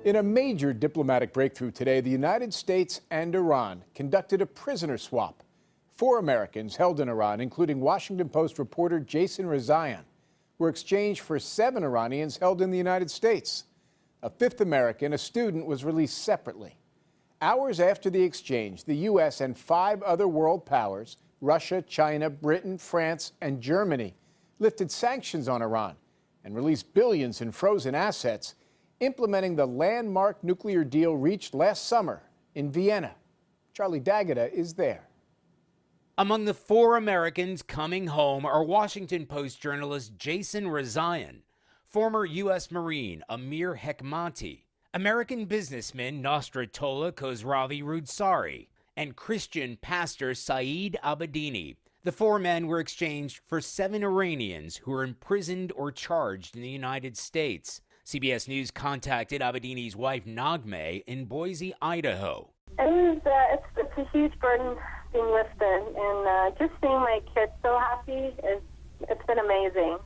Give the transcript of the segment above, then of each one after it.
In a major diplomatic breakthrough today, the United States and Iran conducted a prisoner swap. 4 Americans held in Iran, including Washington Post reporter Jason Rezaian, were exchanged for 7 Iranians held in the United States. A 5th American, a student, was released separately. Hours after the exchange, the U.S. and 5 other world powers, Russia, China, Britain, France, and Germany, lifted sanctions on Iran and released billions in frozen assets, implementing the landmark nuclear deal reached last summer in Vienna. Charlie D'Agata is there. Among the 4 Americans coming home are Washington Post journalist Jason Rezaian, former U.S. Marine Amir Hekmati, American businessman Nostratola Khosravi Roodsari, and Christian pastor Saeed Abedini. The 4 men were exchanged for 7 Iranians who are imprisoned or charged in the United States. CBS News contacted Abedini's wife Naghmeh in Boise, Idaho. It's a huge burden being lifted, and just seeing my kids so happy, it's been amazing.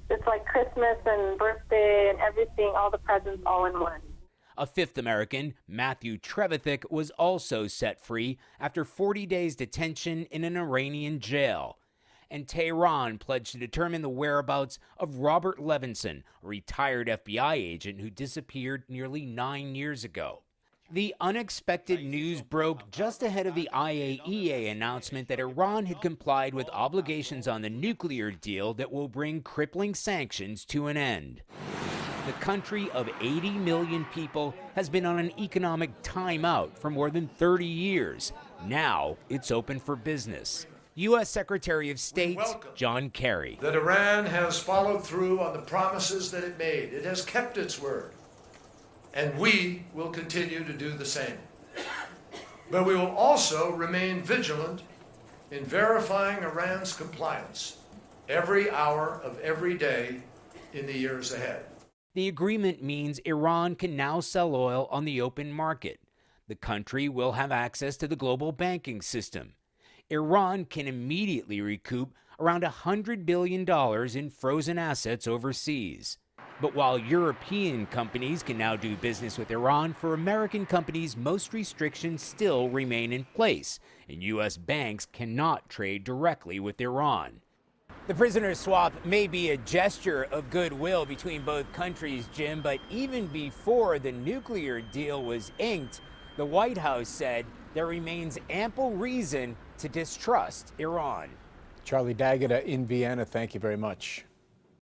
It's like Christmas and birthday and everything, all the presents all in one. A 5th American, Matthew Trevithick, was also set free after 40 days detention in an Iranian jail. And Tehran pledged to determine the whereabouts of Robert Levinson, a retired FBI agent who disappeared nearly 9 years ago. The unexpected news broke just ahead of the IAEA announcement that Iran had complied with obligations on the nuclear deal that will bring crippling sanctions to an end. The country of 80 million people has been on an economic timeout for more than 30 years. Now it's open for business. U.S. Secretary of State John Kerry. That Iran has followed through on the promises that it made. It has kept its word. And we will continue to do the same. But we will also remain vigilant in verifying Iran's compliance every hour of every day in the years ahead. The agreement means Iran can now sell oil on the open market. The country will have access to the global banking system. Iran can immediately recoup around $100 billion in frozen assets overseas. But while European companies can now do business with Iran, for American companies, most restrictions still remain in place, and U.S. banks cannot trade directly with Iran. The prisoner swap may be a gesture of goodwill between both countries, Jim, but even before the nuclear deal was inked, the White House said there remains ample reason to distrust Iran. Charlie D'Agata in Vienna, thank you very much.